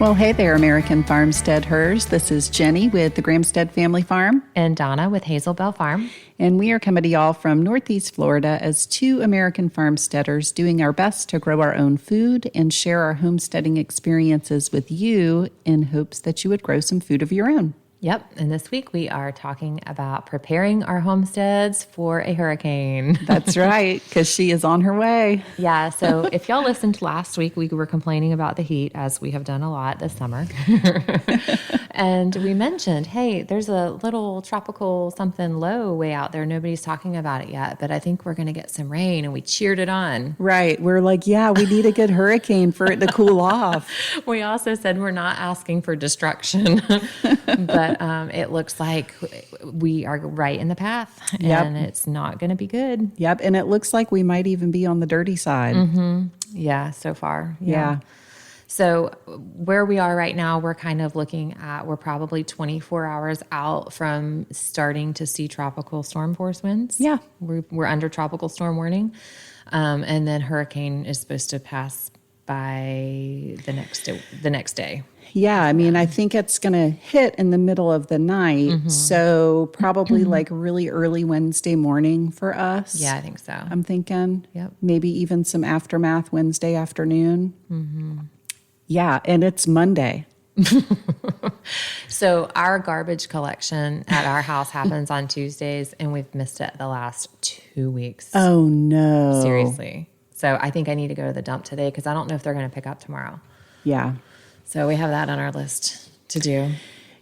Well, hey there, American Farmsteadhers. This is Jenny with the Gramstead Family Farm. And Donna with Hazel Bell Farm. And we are coming to y'all from Northeast Florida as two American farmsteaders doing our best to grow our own food and share our homesteading experiences with you in hopes that you would grow some food of your own. Yep. And this week we are talking about preparing our homesteads for a hurricane. That's right, because she is on her way. Yeah. So if y'all listened last week, we were complaining about the heat, as we have done a lot this summer. And we mentioned, hey, there's a little tropical something low way out there. Nobody's talking about it yet, but I think we're going to get some rain, and we cheered it on. Right. We're like, yeah, we need a good hurricane for it to cool off. We also said we're not asking for destruction, but it looks like we are right in the path, and it's not going to be good. Yep. And it looks like we might even be on the dirty side. Mm-hmm. Yeah, so far. Yeah. So where we are right now, we're kind of looking at, we're probably 24 hours out from starting to see tropical storm force winds. Yeah. We're under tropical storm warning. And then hurricane is supposed to pass by the next day. Yeah, I mean, I think it's going to hit in the middle of the night, so probably like really early Wednesday morning for us. Yeah, I think so. I'm thinking. Yep. Maybe even some aftermath Wednesday afternoon. Mm-hmm. Yeah, and it's Monday. So our garbage collection at our house happens on Tuesdays, and we've missed it the last 2 weeks. Oh, no. Seriously. So I think I need to go to the dump today because I don't know if they're going to pick up tomorrow. Yeah. So we have that on our list to do.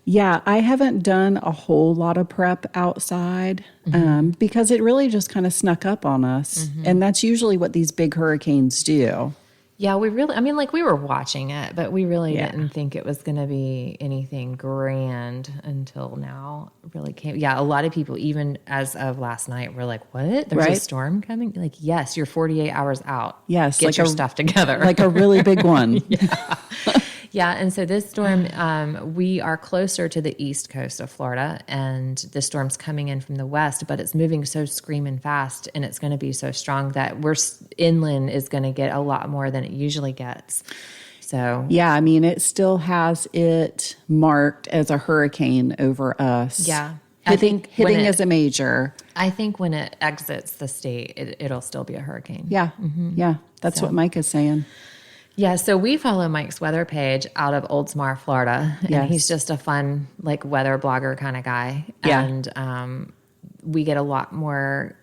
Yeah, I haven't done a whole lot of prep outside because it really just kind of snuck up on us. And that's usually what these big hurricanes do. Yeah, we were watching it, but we really didn't think it was going to be anything grand until now. It really came. Yeah, a lot of people, even as of last night, were like, what? There's a storm coming? Like, yes, you're 48 hours out. Yes. Get your stuff together. Like a really big one. Yeah. Yeah, and so this storm, we are closer to the east coast of Florida, and the storm's coming in from the west, but it's moving so screaming fast, and it's going to be so strong that inland is going to get a lot more than it usually gets. So yeah, I mean, it still has it marked as a hurricane over us. Yeah. Hitting as a major. I think when it exits the state, it'll still be a hurricane. Yeah, yeah, that's what Mike is saying. Yeah, so we follow Mike's weather page out of Oldsmar, Florida, and he's just a fun, like, weather blogger kind of guy. Yeah. And we get a lot more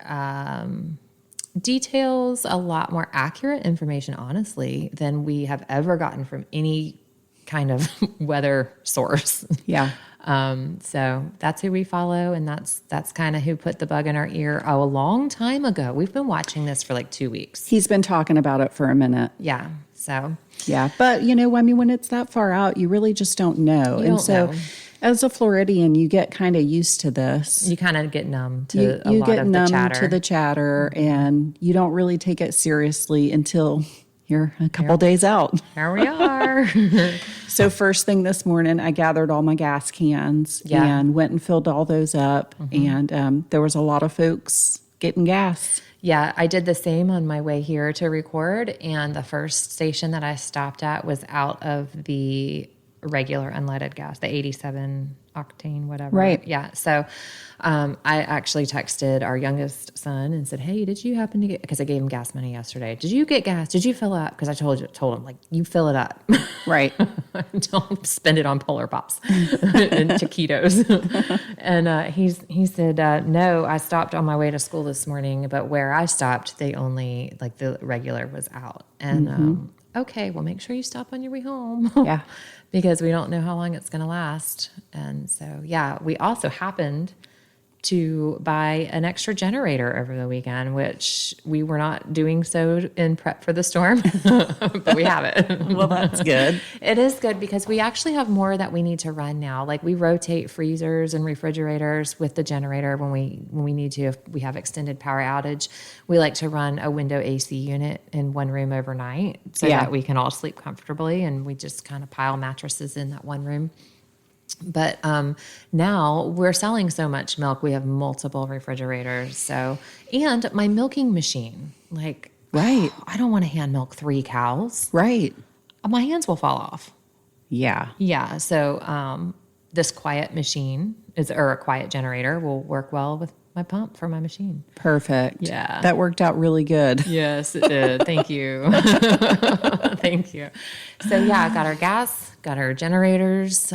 details, a lot more accurate information, honestly, than we have ever gotten from any kind of weather source. Yeah. So that's who we follow, and that's kind of who put the bug in our ear a long time ago. We've been watching this for like 2 weeks. He's been talking about it for a minute. Yeah. So yeah, but I mean, when it's that far out, you really just don't know. As a Floridian, you get kind of used to this. You kind of get numb to a lot of the chatter. To the chatter, and you don't really take it seriously until you're a couple days out. Here we are. So first thing this morning, I gathered all my gas cans and went and filled all those up. And there was a lot of folks getting gas. Yeah, I did the same on my way here to record. And the first station that I stopped at was out of the regular unleaded gas, the 87 octane, whatever. Right. Yeah. So I actually texted our youngest son and said, hey, did you happen to get, because I gave him gas money yesterday. Did you get gas? Did you fill up? Because I told him, like, you fill it up. Right. Don't spend it on Polar Pops and taquitos. And he said, no, I stopped on my way to school this morning, but where I stopped, they only, like, the regular was out. And okay, well, make sure you stop on your way home. Yeah. Because we don't know how long it's going to last. And so, yeah, we also happened to buy an extra generator over the weekend, which we were not doing so in prep for the storm, but we have it. Well, that's good. It is good because we actually have more that we need to run now. Like, we rotate freezers and refrigerators with the generator when we need to. If we have extended power outage, we like to run a window AC unit in one room overnight so that we can all sleep comfortably, and we just kind of pile mattresses in that one room. But now we're selling so much milk, we have multiple refrigerators. So, and my milking machine, like, right. I don't want to hand milk 3 cows. Right. My hands will fall off. Yeah. Yeah. So this quiet machine or a quiet generator will work well with my pump for my machine. Perfect. Yeah. That worked out really good. Yes, it did. Thank you. Thank you. So yeah, got our gas, got our generators,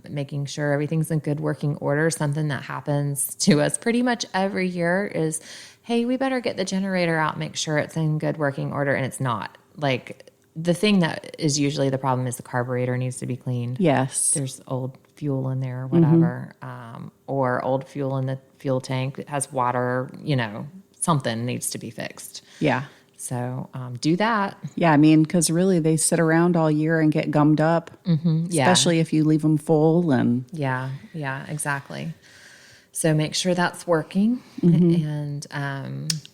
making sure everything's in good working order. Something that happens to us pretty much every year is, hey, we better get the generator out, make sure it's in good working order. And it's not. Like, the thing that is usually the problem is the carburetor needs to be cleaned. Yes. There's old fuel in there or whatever, or old fuel in the fuel tank. It has water, something needs to be fixed. Yeah. So do that. Yeah, I mean, because really they sit around all year and get gummed up, especially if you leave them full. And Yeah, exactly. So make sure that's working. And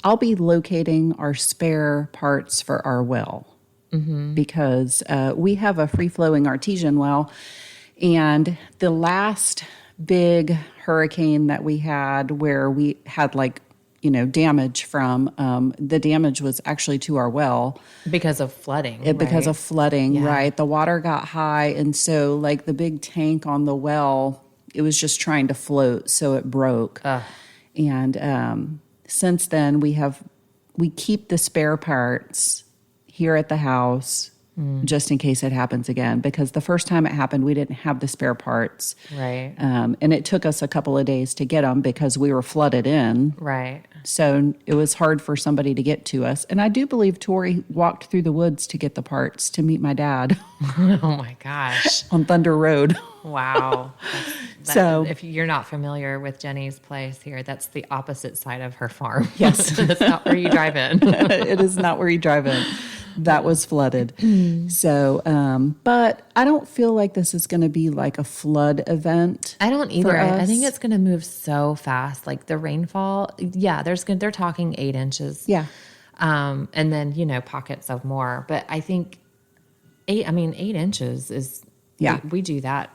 I'll be locating our spare parts for our well because we have a free-flowing artesian well. And the last big hurricane that we had where we had damage from, the damage was actually to our well. because of flooding. Because right? of flooding, Yeah. right? The water got high. And so the big tank on the well, it was just trying to float. So it broke. And since then we keep the spare parts here at the house just in case it happens again. Because the first time it happened, we didn't have the spare parts. Right. And it took us a couple of days to get them because we were flooded in. Right. So it was hard for somebody to get to us. And I do believe Tori walked through the woods to get the parts to meet my dad Oh my gosh. on Thunder Road. Wow. So- if you're not familiar with Jenny's place here, that's the opposite side of her farm. Yes. That's not where you drive in. It is not where you drive in. That was flooded. So, but I don't feel like this is going to be like a flood event. I don't either. for I us. think it's going to move so fast. Like the rainfall, they're talking 8 inches. Yeah. And then, pockets of more. But I think 8 inches is, Yeah. we do that.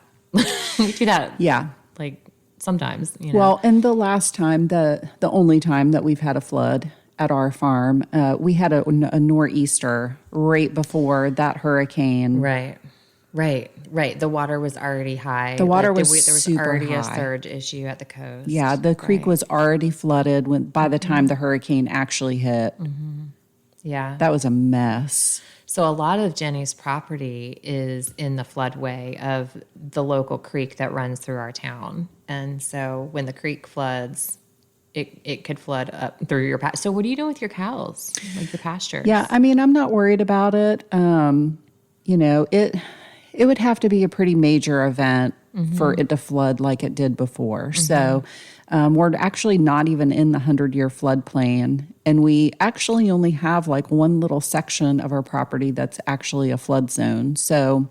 We do that. Yeah. Like sometimes, Well, and the last time, the only time that we've had a flood at our farm, we had a nor'easter right before that hurricane. Right. The water was already high. The water Like, was there was super already a high. surge issue at the coast. Yeah, the creek Right. was already flooded by the time the hurricane actually hit. Yeah. That was a mess. So a lot of Jenny's property is in the floodway of the local creek that runs through our town. And so when the creek floods, it could flood up through your pasture. So what do you do with your cows, like the pastures? Yeah, I mean, I'm not worried about it. It would have to be a pretty major event for it to flood like it did before. So we're actually not even in the 100-year floodplain. And we actually only have one little section of our property that's actually a flood zone. So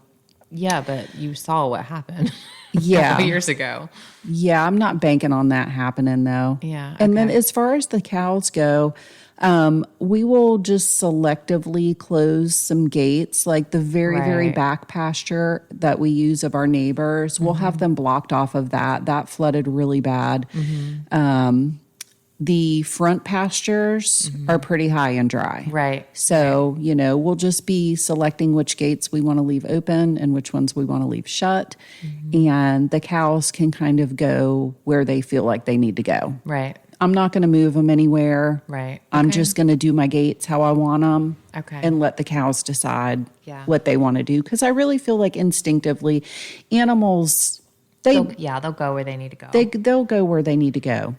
Yeah, but you saw what happened Yeah. a couple years ago. yeah, I'm not banking on that happening though. Yeah, And then okay. as far as the cows go, we will just selectively close some gates, like the very, very Right. back pasture that we use of our neighbors. We'll have them blocked off of that. That flooded really bad. The front pastures are pretty high and dry. Right. So, we'll just be selecting which gates we want to leave open and which ones we want to leave shut. And the cows can kind of go where they feel like they need to go. Right. I'm not going to move them anywhere. Right. I'm Okay. just going to do my gates how I want them. Okay. And let the cows decide Yeah. what they want to do. Because I really feel like instinctively, animals, They'll go where they need to go. they'll go where they need to go.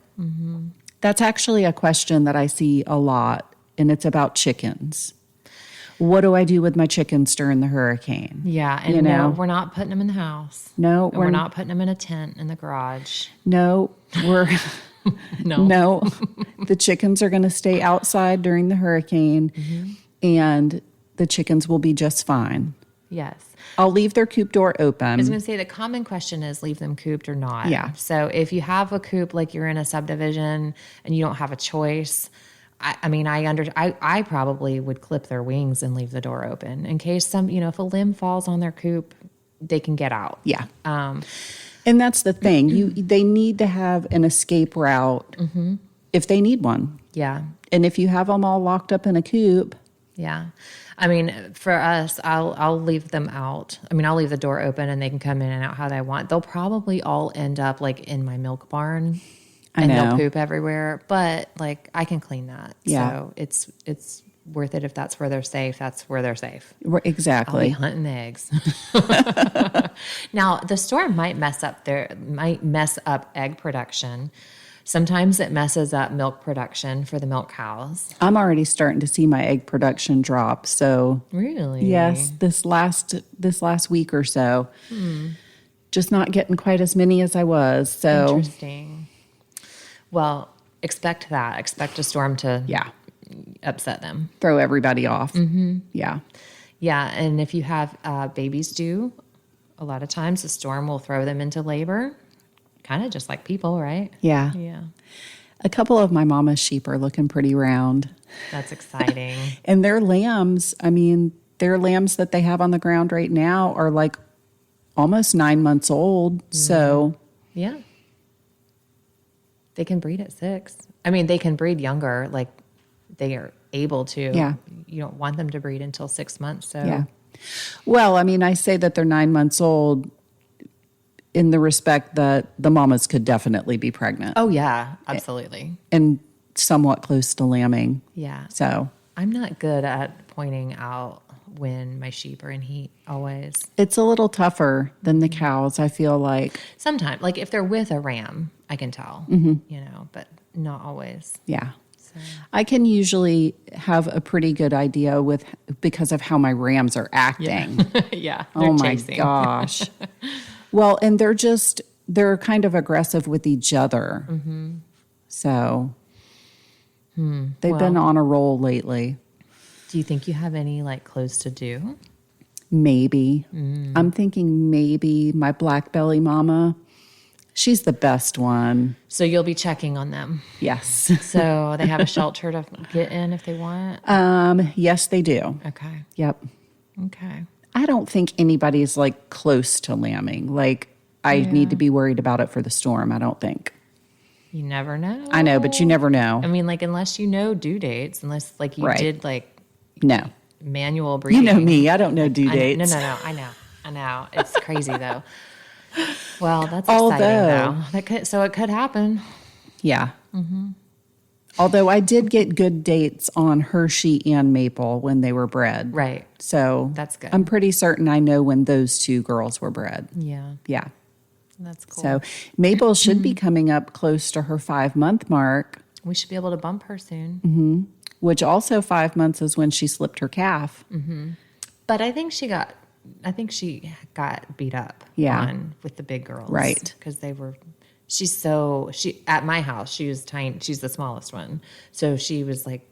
That's actually a question that I see a lot, and it's about chickens. What do I do with my chickens during the hurricane? Yeah, and You know? no, we're not putting them in the house. No, And we're not putting them in a tent in the garage. No, we're No. no. The chickens are going to stay outside during the hurricane, and the chickens will be just fine. Yes. I'll leave their coop door I was open. going to say the common question is leave them cooped or not. Yeah. So if you have a coop, like you're in a subdivision and you don't have a choice, I probably would clip their wings and leave the door open in case if a limb falls on their coop, they can get out. Yeah. And that's the thing. They need to have an escape route if they need one. Yeah. And if you have them all locked up in a coop, Yeah. I mean, for us, I'll leave them out. I mean, I'll leave the door open and they can come in and out how they want. They'll probably all end up like in my milk barn and they'll poop everywhere, but like I can clean that. Yeah. So it's worth it if that's where they're safe. That's where they're safe. Exactly. I'll be hunting eggs. Now, the storm might mess up egg production. Sometimes it messes up milk production for the milk cows. I'm already starting to see my egg production drop. So Really? yes, this last week or so, just not getting quite as many as I was. So Interesting. Well, expect that. Expect a storm to upset them. Throw everybody off. Mm-hmm. Yeah. Yeah, and if you have babies due, a lot of times the storm will throw them into labor. Kind of just like people, right? Yeah. Yeah. A couple of my mama's sheep are looking pretty round. That's exciting. And their lambs, their lambs that they have on the ground right now are like almost 9 months old. So yeah. They can breed at 6. I mean, they can breed younger, like they are able to. Yeah. You don't want them to breed until 6 months. So yeah. Well, I say that they're 9 months old in the respect that the mamas could definitely be pregnant. Oh, yeah, absolutely. And somewhat close to lambing. Yeah. So I'm not good at pointing out when my sheep are in heat always. it's a little tougher than the cows, I feel like. Sometimes, like if they're with a ram, I can tell, but not always. Yeah. So. I can usually have a pretty good idea because of how my rams are acting. Yeah. Oh my chasing. gosh. Well, and they're kind of aggressive with each other. Mm-hmm. So they've been on a roll lately. Do you think you have any like clothes to do? Maybe. I'm thinking maybe my black belly mama. She's the best one. So you'll be checking on them. Yes. So they have a shelter to get in if they want? Yes, they do. Okay. Yep. Okay. I don't think anybody's like close to lambing. Like I need to be worried about it for the storm. I don't think. You never know. I know, but you never know. I mean, like unless you know due dates, unless like you did like no manual breeding. You know me. I don't know due dates. No. I know. It's crazy though. Well, that's exciting though. It could happen. Yeah. Mm-hmm. Although I did get good dates on Hershey and Maple when they were bred. Right. So that's good. I'm pretty certain I know when those two girls were bred. Yeah. Yeah. That's cool. So Maple should be coming up close to her 5-month mark. We should be able to bump her soon. Which also 5 months is when she slipped her calf. Mm-hmm. But I think she got beat up with the big girls. Right. Because she at my house, she was tiny. She's the smallest one. So she was like,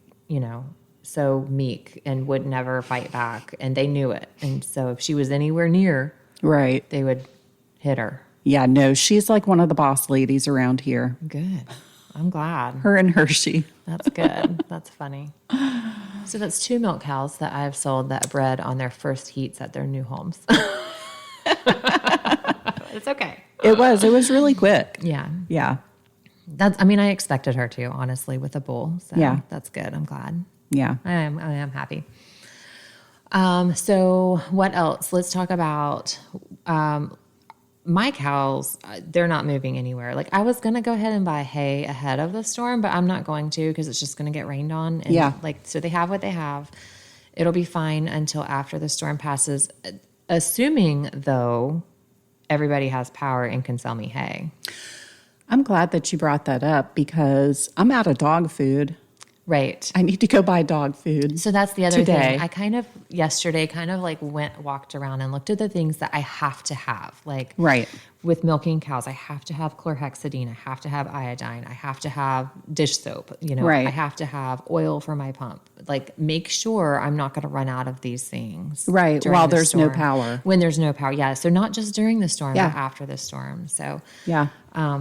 so meek and would never fight back. And they knew it. And so if she was anywhere near, right, they would hit her. Yeah, no, she's like one of the boss ladies around here. Good. I'm glad. Her and Hershey. That's good. That's funny. So that's 2 milk cows that I've sold that bred on their first heats at their new homes. It's okay. It was really quick. Yeah. Yeah. I expected her to, honestly, with a bull. So yeah. That's good. I'm glad. Yeah. I am happy. So what else? Let's talk about my cows. They're not moving anywhere. Like I was going to go ahead and buy hay ahead of the storm, but I'm not going to because it's just going to get rained on. And so they have what they have. It'll be fine until after the storm passes. Assuming, though, everybody has power and can sell me hay. I'm glad that you brought that up because I'm out of dog food. Right. I need to go buy dog food. So that's the other thing. I yesterday walked around and looked at the things that I have to have. Like with milking cows, I have to have chlorhexidine. I have to have iodine. I have to have dish soap. I have to have oil for my pump. Like make sure I'm not going to run out of these things. Right. While there's no power. When there's no power. Yeah. So not just during the storm, but after the storm. So yeah. I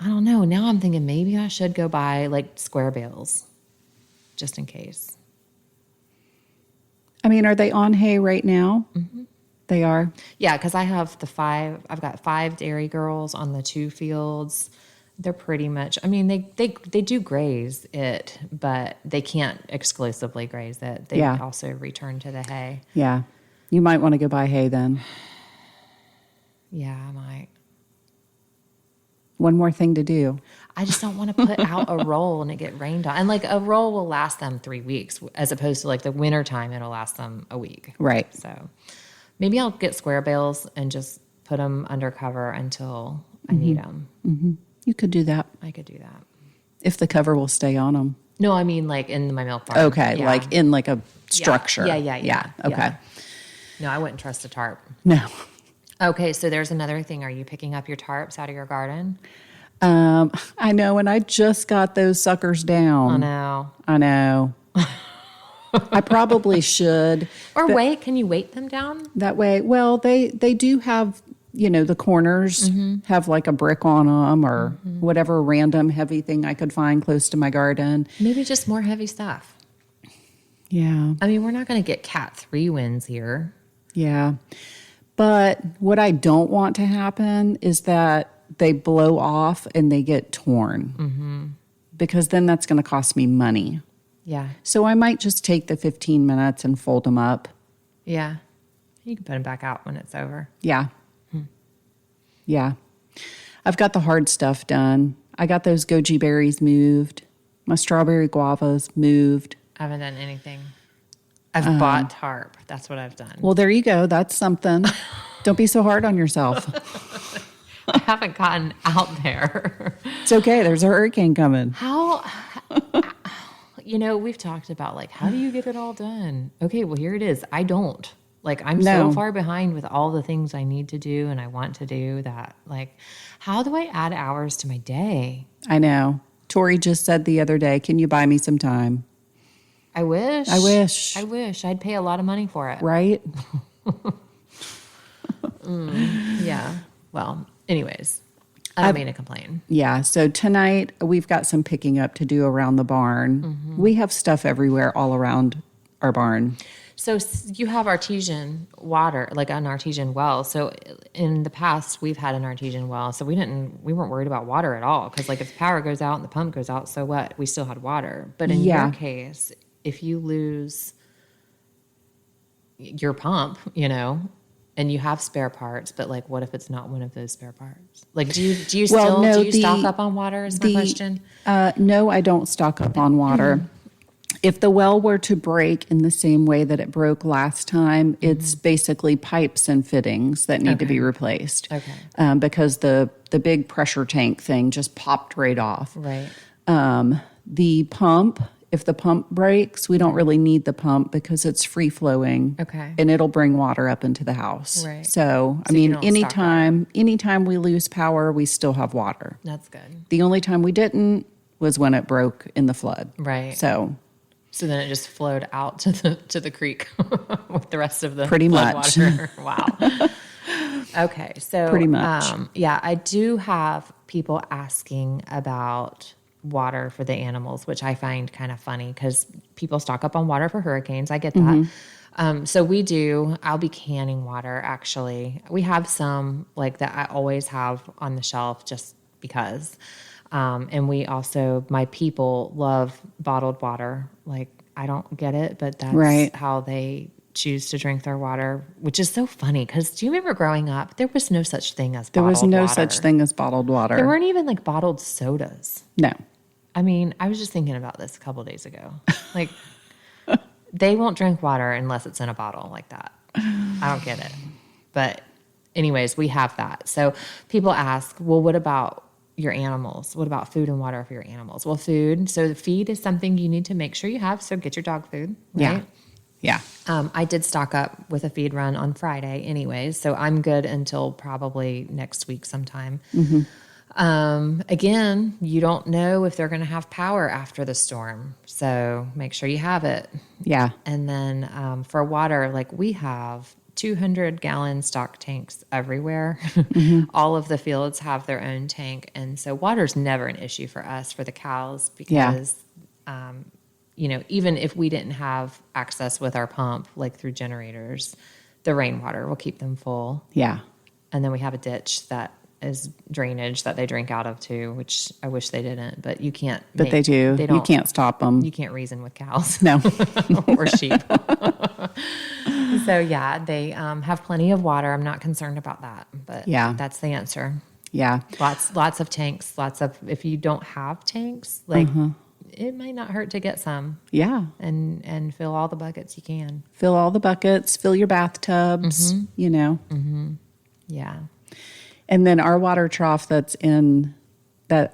don't know. Now I'm thinking maybe I should go buy like square bales. Just in case. Are they on hay right now? Mm-hmm. They are? Yeah, because I've got 5 dairy girls on the 2 fields. They're pretty much, I mean, they do graze it, but they can't exclusively graze it. They Yeah. also return to the hay. Yeah. You might want to go buy hay then. Yeah, I might. One more thing to do. I just don't want to put out a roll and it get rained on. And like a roll will last them 3 weeks as opposed to like the winter time, it'll last them a week. Right. So maybe I'll get square bales and just put them under cover until I need them. Mm-hmm. You could do that. I could do that. If the cover will stay on them. No, I mean like in my milk barn. Okay. Yeah. Like in like a structure. Yeah. Okay. Yeah. No, I wouldn't trust a tarp. No. Okay, so there's another thing. Are you picking up your tarps out of your garden? I know, and I just got those suckers down. I know. I probably should. Or wait, can you weight them down? That way, well, they do have, the corners have like a brick on them or whatever random heavy thing I could find close to my garden. Maybe just more heavy stuff. Yeah. I mean, we're not going to get Cat 3 winds here. Yeah. But what I don't want to happen is that they blow off and they get torn. Because then that's going to cost me money. Yeah. So I might just take the 15 minutes and fold them up. Yeah. You can put them back out when it's over. Yeah. Yeah. I've got the hard stuff done. I got those goji berries moved. My strawberry guavas moved. I haven't done anything. I've bought tarp. That's what I've done. Well, there you go. That's something. Don't be so hard on yourself. I haven't gotten out there. It's okay. There's a hurricane coming. How, we've talked about like, how do you get it all done? Okay, well, here it is. I don't. Like, I'm so far behind with all the things I need to do and I want to do that, like, how do I add hours to my day? I know. Tori just said the other day, can you buy me some time? I wish. wish. I wish. I'd pay a lot of money for it. Right? Yeah. Well, anyways, I don't mean to complain. Yeah. So tonight we've got some picking up to do around the barn. We have stuff everywhere all around our barn. So you have artesian water, like an artesian well. So in the past, we've had an artesian well. So we weren't worried about water at all. Because like if the power goes out and the pump goes out, so what? We still had water. But in your case, if you lose your pump, and you have spare parts, but like, what if it's not one of those spare parts? Like, do you stock up on water? Is my question. No, I don't stock up on water. If the well were to break in the same way that it broke last time, it's basically pipes and fittings that need to be replaced. Okay. Because the big pressure tank thing just popped right off. Right. The pump, if the pump breaks, we don't really need the pump because it's free flowing. Okay. And it'll bring water up into the house. Right. So I mean, anytime we lose power, we still have water. That's good. The only time we didn't was when it broke in the flood. Right. So then it just flowed out to the creek with the rest of the pretty much water. Wow. Okay. So pretty much. Yeah, I do have people asking about water for the animals, which I find kind of funny because people stock up on water for hurricanes. I get that. So we do. I'll be canning water, actually. We have some like that I always have on the shelf just because. And we also, my people love bottled water. Like, I don't get it, but that's how they choose to drink their water, which is so funny. Because do you remember growing up, there was no such thing as bottled water. There was no such thing as bottled water. There weren't even like bottled sodas. No. I mean, I was just thinking about this a couple of days ago. Like, they won't drink water unless it's in a bottle like that. I don't get it. But anyways, we have that. So people ask, well, what about your animals? What about food and water for your animals? Well, food. So the feed is something you need to make sure you have. So get your dog food. Right? Yeah. I did stock up with a feed run on Friday anyways. So I'm good until probably next week sometime. Again, you don't know if they're going to have power after the storm. So make sure you have it. Yeah. And then for water, like we have 200-gallon stock tanks everywhere. All of the fields have their own tank. And so water's never an issue for us, for the cows, because, even if we didn't have access with our pump, like through generators, the rainwater will keep them full. Yeah. And then we have a ditch that is drainage that they drink out of too, which I wish they didn't, but you can't. But they do. You can't stop them. You can't reason with cows. No. Or sheep. So yeah, they have plenty of water. I'm not concerned about that, but that's the answer. Yeah. Lots of tanks, if you don't have tanks, like it might not hurt to get some. Yeah. And fill all the buckets you can. Fill all the buckets, fill your bathtubs, you know. Yeah. And then our water trough that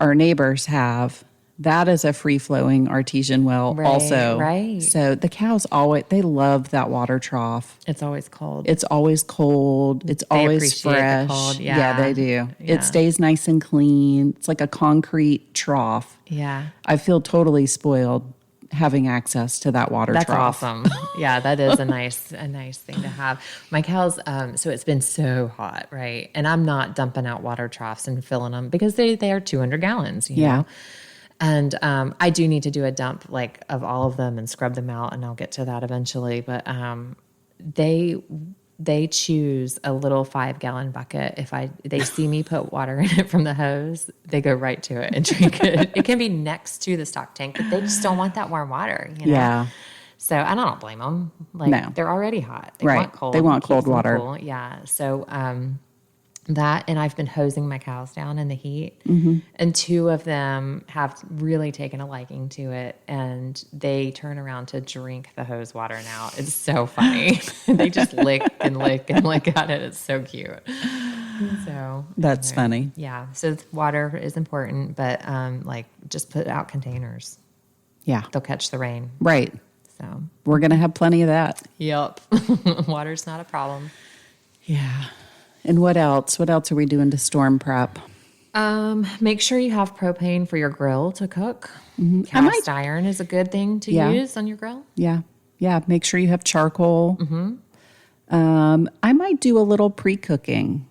our neighbors have, that is a free-flowing artesian well also. Right. So the cows they love that water trough. It's always cold. It's always cold. It's always fresh. The cold. Yeah, they do. Yeah. It stays nice and clean. It's like a concrete trough. Yeah. I feel totally spoiled having access to that water trough. That's awesome. Yeah, that is a nice thing to have. My cows, so it's been so hot, right? And I'm not dumping out water troughs and filling them because they are 200 gallons, you know? And I do need to do a dump like of all of them and scrub them out, and I'll get to that eventually. But they choose a little 5-gallon bucket. If they see me put water in it from the hose, they go right to it and drink it. It can be next to the stock tank, but they just don't want that warm water. You know? Yeah. So I don't blame them. Like they're already hot. They want cold. They want cold water. Cool. Yeah. So that, and I've been hosing my cows down in the heat, and 2 of them have really taken a liking to it, and they turn around to drink the hose water now. It's so funny. They just lick and lick and lick at it. It's so cute. So that's funny. Yeah. So water is important, but like just put out containers. Yeah. They'll catch the rain. Right. So we're going to have plenty of that. Yep. Water's not a problem. Yeah. And what else? What else are we doing to storm prep? Make sure you have propane for your grill to cook. Cast iron is a good thing to use on your grill. Yeah. Yeah. Make sure you have charcoal. I might do a little pre-cooking.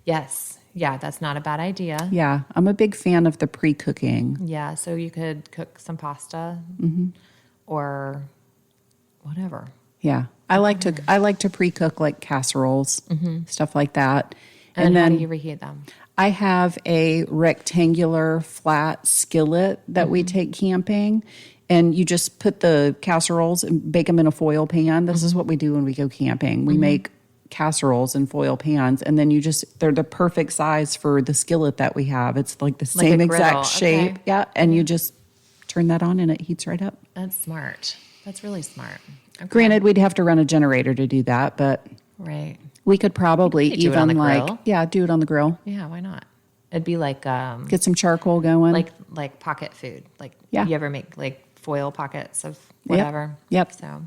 Yes. Yeah, that's not a bad idea. Yeah. I'm a big fan of the pre-cooking. Yeah. So you could cook some pasta or whatever. Yeah. I like to pre-cook like casseroles, stuff like that. And then how do you reheat them? I have a rectangular flat skillet that we take camping, and you just put the casseroles and bake them in a foil pan. This is what we do when we go camping. We make casseroles in foil pans, and then they're the perfect size for the skillet that we have. It's like the same exact shape. Okay. Yeah. And you just turn that on and it heats right up. That's smart. That's really smart. Okay. Granted, we'd have to run a generator to do that, but we could probably do it on the grill. Do it on the grill. Yeah, why not? It'd be like get some charcoal going, like pocket food. Like you ever make like foil pockets of whatever? Yep. So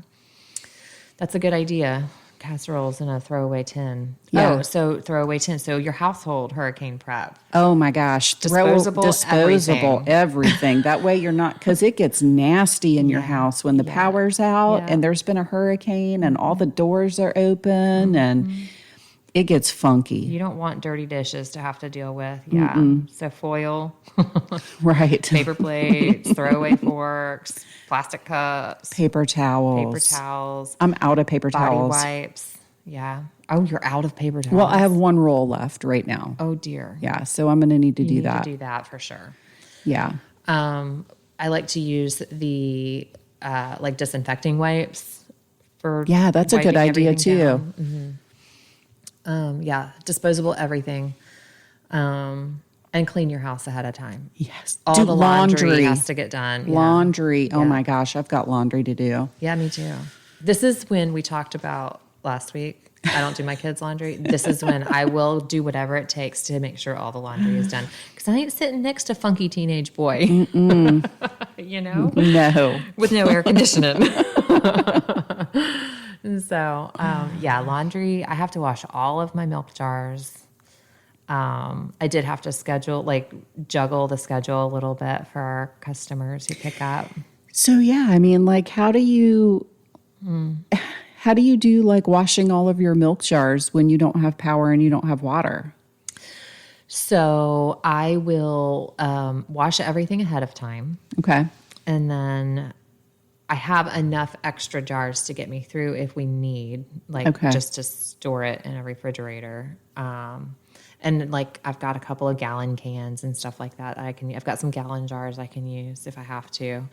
that's a good idea. Casseroles in a throwaway tin. Yeah. Oh, so throwaway tin. So your household hurricane prep. Oh my gosh. Disposable everything. That way you're not, because it gets nasty in your house when the power's out and there's been a hurricane and all the doors are open and it gets funky. You don't want dirty dishes to have to deal with. Yeah. So foil. Right. Paper plates, throwaway forks, plastic cups. Paper towels. I'm out of paper towels. Body wipes. Yeah. Oh, you're out of paper towels. Well, I have 1 roll left right now. Oh, dear. Yeah. So I'm going to need to do that. To do that for sure. Yeah. I like to use the like disinfecting wipes for. Yeah, that's a good idea too. Disposable everything. And clean your house ahead of time. Yes. All the laundry has to get done. Laundry. Yeah. Oh my gosh, I've got laundry to do. Yeah, me too. This is when we talked about last week. I don't do my kids' laundry. This is when I will do whatever it takes to make sure all the laundry is done. Because I ain't sitting next to funky teenage boy. You know? No. With no air conditioning. So, laundry. I have to wash all of my milk jars. I did have to juggle the schedule a little bit for our customers who pick up. So, I mean, like, how do you do like washing all of your milk jars when you don't have power and you don't have water? So I will wash everything ahead of time. Okay. And then I have enough extra jars to get me through if we need, just to store it in a refrigerator. And like I've got a couple of gallon cans and stuff like that I've got some gallon jars I can use if I have to.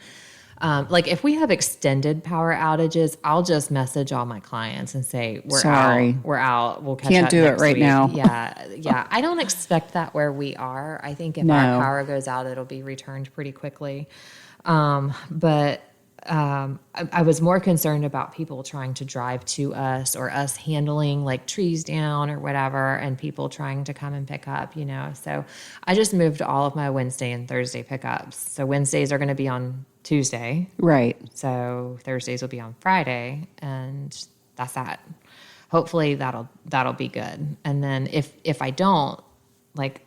Like if we have extended power outages, I'll just message all my clients and say, we're out. We'll catch Can't up do it next right week. now. Yeah. I don't expect that where we are. I think if our power goes out, it'll be returned pretty quickly. But I was more concerned about people trying to drive to us or us handling like trees down or whatever, and people trying to come and pick up, So I just moved all of my Wednesday and Thursday pickups. So Wednesdays are going to be on Tuesday. Right. So Thursdays will be on Friday, and that's that. Hopefully that'll be good. And then if I don't, like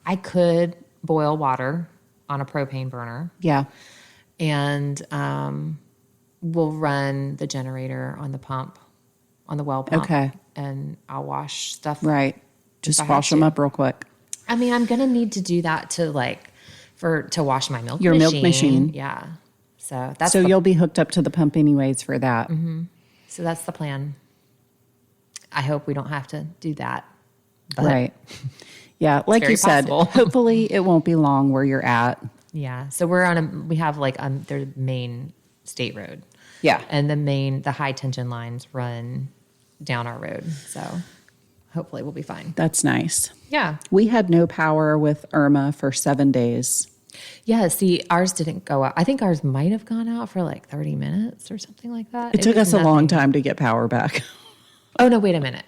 I could boil water on a propane burner. Yeah. And we'll run the generator on the pump, on the well pump. Okay. And I'll wash stuff. Right. Just wash them up real quick. I mean, I'm going to need to do that to wash my milk Your milk machine. Yeah. So you'll be hooked up to the pump anyways for that. Mm-hmm. So that's the plan. I hope we don't have to do that. But right. Yeah. Like you said, hopefully it won't be long where you're at. Yeah. So we have their main state road. Yeah. And the high tension lines run down our road. So hopefully we'll be fine. That's nice. Yeah. We had no power with Irma for 7 days. Yeah. See, ours didn't go out. I think ours might have gone out for like 30 minutes or something like that. It took us a long time to get power back. Oh, no, wait a minute.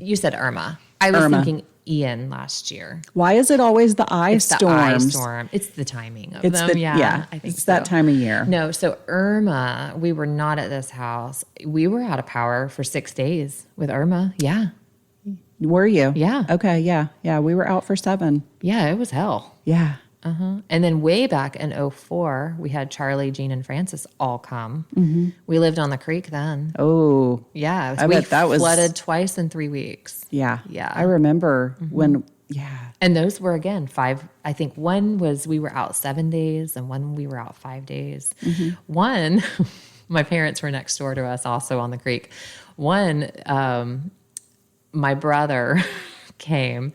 You said Irma. I was thinking Ian last year. Why is it always the eye storms? The eye storm. It's the timing of them. I think it's that time of year. No, so Irma, we were not at this house. We were out of power for 6 days with Irma. Yeah. Were you? Yeah. Okay. Yeah. Yeah. We were out for 7. Yeah. It was hell. Yeah. Uh-huh. And then way back in 2004, we had Charlie, Jean, and Francis all come. Mm-hmm. We lived on the creek then. Oh. Yeah. I bet that was flooded twice in 3 weeks. Yeah. Yeah. I remember when, And those were, again, 5. I think one was we were out 7 days and one we were out 5 days. Mm-hmm. One, my parents were next door to us also on the creek. One, my brother came.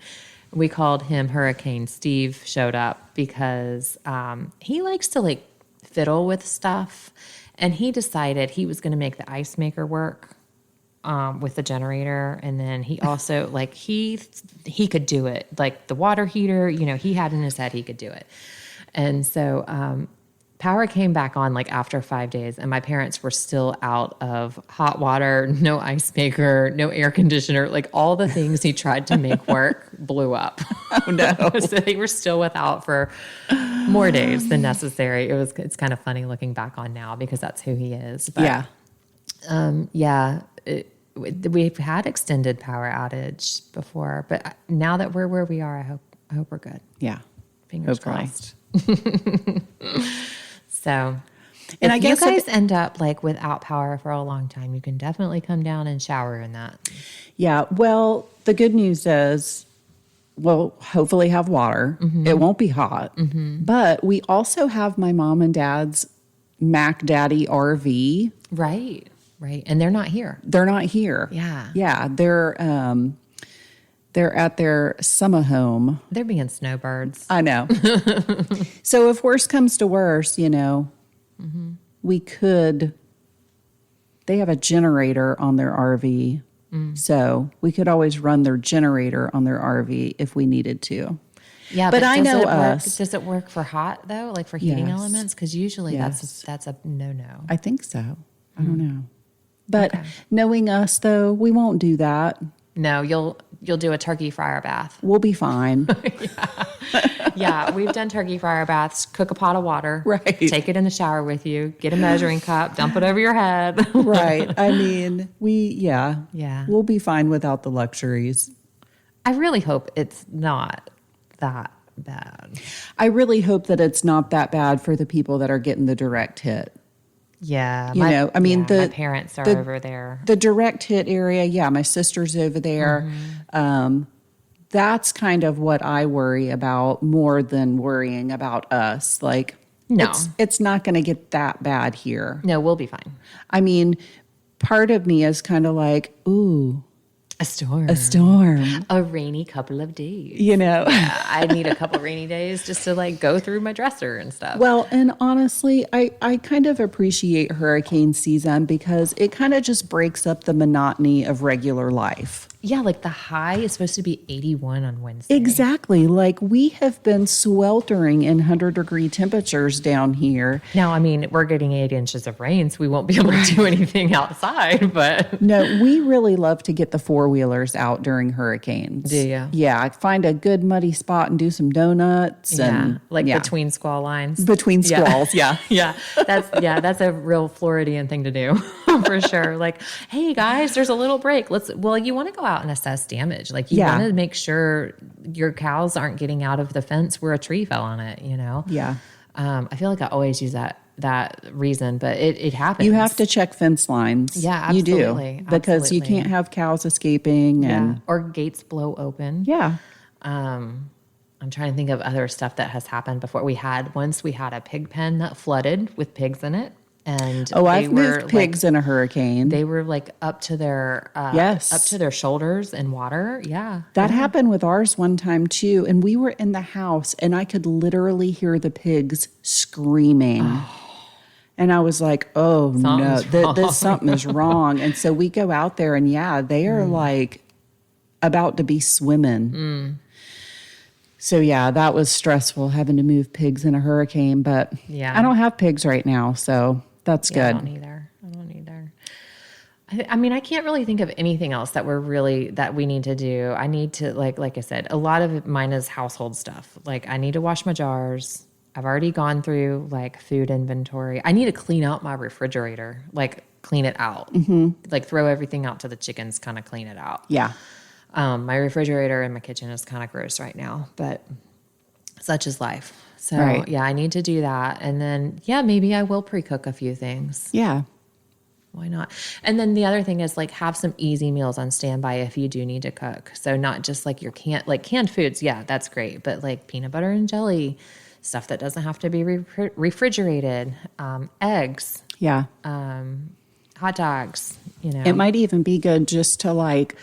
We called him Hurricane Steve, showed up because he likes to fiddle with stuff. And he decided he was going to make the ice maker work with the generator. And then he also he could do it. Like the water heater, he had in his head he could do it. And so power came back on after 5 days, and my parents were still out of hot water, no ice maker, no air conditioner. All the things he tried to make work blew up. Oh no. So they were still without for more days than necessary. It's kind of funny looking back on now because that's who he is. But, we've had extended power outage before, but now that we're where we are, I hope we're good. Yeah. Fingers Hopefully. crossed. So, and if I guess you guys end up without power for a long time, you can definitely come down and shower in that. Yeah. Well, the good news is we'll hopefully have water. Mm-hmm. It won't be hot. Mm-hmm. But we also have my mom and dad's Mac Daddy RV. Right. Right. And they're not here. They're not here. Yeah. Yeah. They're at their summer home. They're being snowbirds. I know. So if worse comes to worse, we could, they have a generator on their RV. So we could always run their generator on their RV if we needed to. Yeah, but I know us. Does it work for hot though? For heating elements? Because usually Yes. that's a no-no. I think so. I don't know. But knowing us though, we won't do that. No, you'll do a turkey fryer bath. We'll be fine. Yeah, we've done turkey fryer baths. Cook a pot of water. Right. Take it in the shower with you. Get a measuring cup. Dump it over your head. Right. I mean, Yeah. We'll be fine without the luxuries. I really hope it's not that bad. I really hope that it's not that bad for the people that are getting the direct hit. Yeah. my parents are over there. The direct hit area, my sister's over there. Mm-hmm. That's kind of what I worry about more than worrying about us. No. It's not going to get that bad here. No, we'll be fine. I mean, part of me is kind of ooh, A storm. A storm. A rainy couple of days. I need a couple rainy days just to like go through my dresser and stuff. Well, and honestly, I kind of appreciate hurricane season because it kind of just breaks up the monotony of regular life. Yeah, like the high is supposed to be 81 on Wednesday. Exactly. Like we have been sweltering in 100-degree temperatures down here. Now, I mean, we're getting 8 inches of rain, so we won't be able to do anything outside, but... No, we really love to get the four-wheelers out during hurricanes. Do you? Yeah, I find a good muddy spot and do some donuts. Between squall lines. Between squalls, yeah. That's a real Floridian thing to do, for sure. Like, hey, guys, there's a little break. You want to go out and assess damage. Like you want to make sure your cows aren't getting out of the fence where a tree fell on it, Yeah. I feel like I always use that reason, but it happens. You have to check fence lines. Yeah, absolutely. You do. Because you can't have cows escaping or gates blow open. Yeah. I'm trying to think of other stuff that has happened before. We had a pig pen that flooded with pigs in it. And I've moved pigs in a hurricane. They were like up to their shoulders in water. Yeah, that happened with ours one time too. And we were in the house, and I could literally hear the pigs screaming. And I was like, "Oh something is wrong." And so we go out there, and they are like about to be swimming. So that was stressful having to move pigs in a hurricane. But I don't have pigs right now, so. That's good. I don't either. I mean, I can't really think of anything else that we need to do. I need to, like I said, a lot of mine is household stuff. Like I need to wash my jars. I've already gone through like food inventory. I need to clean out my refrigerator, like clean it out, like throw everything out to the chickens, kind of clean it out. Yeah. My refrigerator in my kitchen is kind of gross right now, but such is life. So, I need to do that. And then, maybe I will pre-cook a few things. Yeah. Why not? And then the other thing is like have some easy meals on standby if you do need to cook. So not just like your canned foods. Yeah, that's great. But like peanut butter and jelly, stuff that doesn't have to be refrigerated, eggs. Yeah. Hot dogs, It might even be good just to like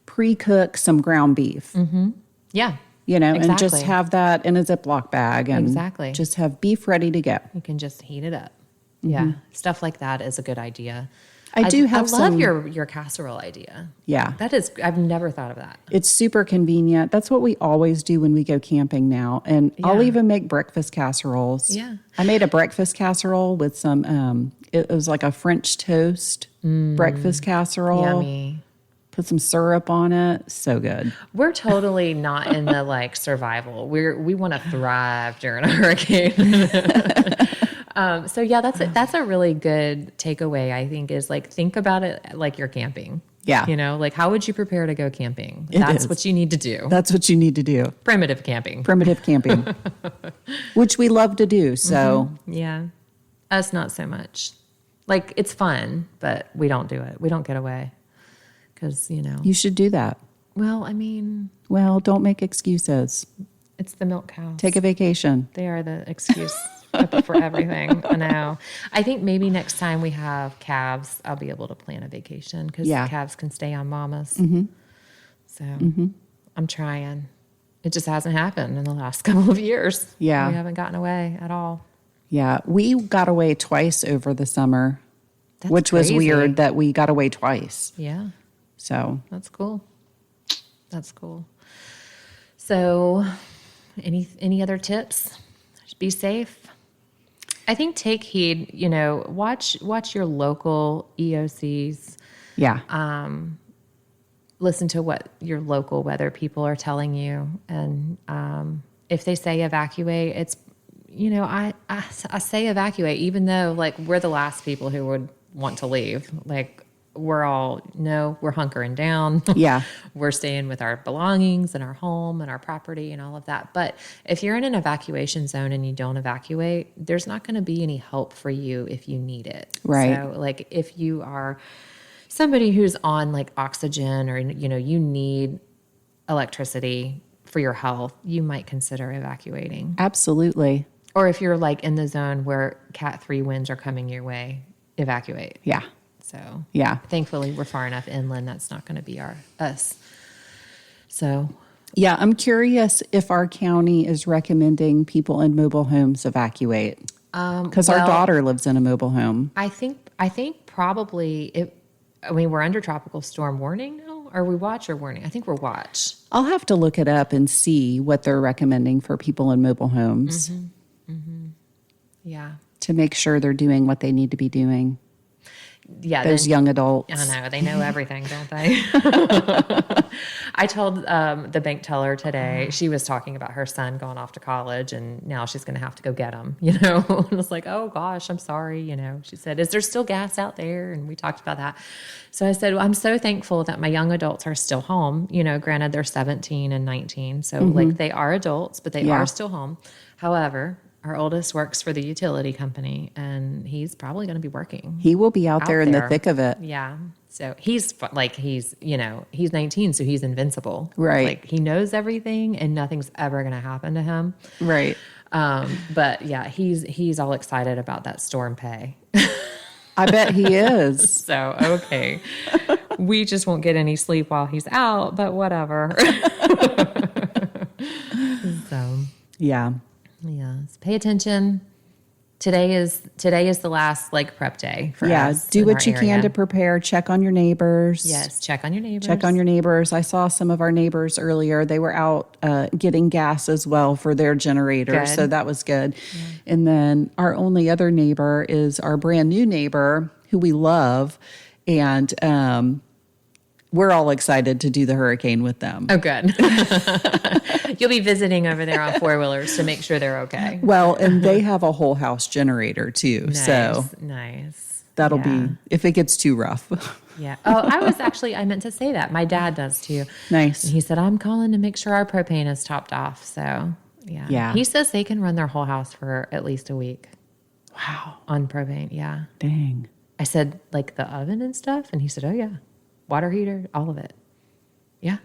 pre-cook some ground beef. Mm-hmm. Yeah. Exactly. And just have that in a Ziploc bag and just have beef ready to go. You can just heat it up. Mm-hmm. Yeah. Stuff like that is a good idea. I love your casserole idea. Yeah. I've never thought of that. It's super convenient. That's what we always do when we go camping now. And I'll even make breakfast casseroles. Yeah. I made a breakfast casserole with some, it was like a French toast breakfast casserole. Yummy. Put some syrup on it. So good. We're totally not in the like survival. We want to thrive during a hurricane. That's a really good takeaway, I think, is like think about it like you're camping. Yeah. Like how would you prepare to go camping? That's what you need to do. That's what you need to do. Primitive camping. Which we love to do. So yeah. Us not so much. Like it's fun, but we don't do it. We don't get away. Because, You should do that. Well, I mean... Well, don't make excuses. It's the milk cows. Take a vacation. They are the excuse for everything. I know. I think maybe next time we have calves, I'll be able to plan a vacation because calves can stay on mamas. Mm-hmm. So I'm trying. It just hasn't happened in the last couple of years. Yeah. We haven't gotten away at all. Yeah. We got away twice over the summer, which was weird that we got away twice. Yeah. So that's cool. So any other tips? Be safe. I think take heed, watch your local EOCs. Yeah. Listen to what your local weather people are telling you. And if they say evacuate, it's, I say evacuate, even though like we're the last people who would want to leave. Like, we're hunkering down. Yeah. We're staying with our belongings and our home and our property and all of that. But if you're in an evacuation zone and you don't evacuate, there's not going to be any help for you if you need it. Right. So like if you are somebody who's on like oxygen or, you need electricity for your health, you might consider evacuating. Absolutely. Or if you're like in the zone where Cat 3 winds are coming your way, evacuate. Yeah. So Yeah. thankfully we're far enough inland. That's not going to be us. So Yeah, I'm curious if our county is recommending people in mobile homes evacuate. Because our daughter lives in a mobile home. I think probably we're under tropical storm warning now. Are we watch or warning? I think we're watch. I'll have to look it up and see what they're recommending for people in mobile homes Yeah. to make sure they're doing what they need to be doing. Yeah. Those young adults. I know. They know everything, don't they? I told the bank teller today, she was talking about her son going off to college and now she's going to have to go get him, And I was like, oh gosh, I'm sorry. She said, is there still gas out there? And we talked about that. So I said, well, I'm so thankful that my young adults are still home. Granted they're 17 and 19. So like they are adults, but they are still home. However, our oldest works for the utility company, and he's probably going to be working. He will be out there in the thick of it. Yeah. So he's 19, so he's invincible. Right. Like he knows everything, and nothing's ever going to happen to him. Right. But yeah, he's all excited about that storm pay. I bet he is. So, okay. We just won't get any sleep while he's out, but whatever. So, Yeah. yes, pay attention. Today is the last prep day for us. Do in what our you can area. to prepare. Check on your neighbors. Yes, check on your neighbors. Check on your neighbors. I saw some of our neighbors earlier. They were out getting gas as well for their generator. Good. So that was good. Yeah. And then our only other neighbor is our brand new neighbor who we love. And we're all excited to do the hurricane with them. Oh, good. You'll be visiting over there on four-wheelers to make sure they're okay. Well, and they have a whole house generator too. Nice. That'll be, if it gets too rough. Yeah. Oh, I meant to say that. My dad does too. Nice. And he said, I'm calling to make sure our propane is topped off. So, yeah. He says they can run their whole house for at least a week. Wow. On propane, yeah. Dang. I said, like the oven and stuff? And he said, oh, yeah. Water heater, all of it. Yeah.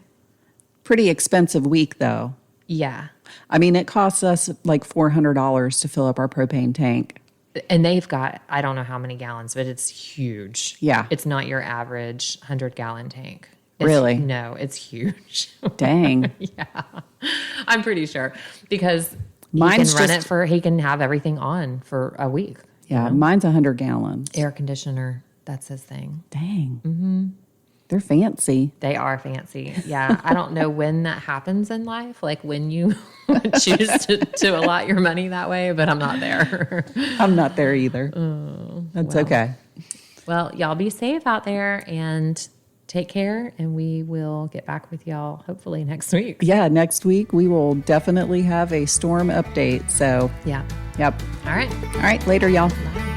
Pretty expensive week, though. Yeah. I mean, it costs us like $400 to fill up our propane tank. And they've got, I don't know how many gallons, but it's huge. Yeah. It's not your average 100-gallon tank. Really? No, it's huge. Dang. Yeah. I'm pretty sure because Mine's he can have everything on for a week. Yeah, mine's 100 gallons. Air conditioner, that's his thing. Dang. Mm-hmm. They're fancy. They are fancy. Yeah. I don't know when that happens in life, like when you choose to allot your money that way, but I'm not there. I'm not there either. That's okay. Well, y'all be safe out there and take care, and we will get back with y'all hopefully next week. Yeah, next week we will definitely have a storm update. So, yeah. Yep. All right. All right. Later, y'all. Bye.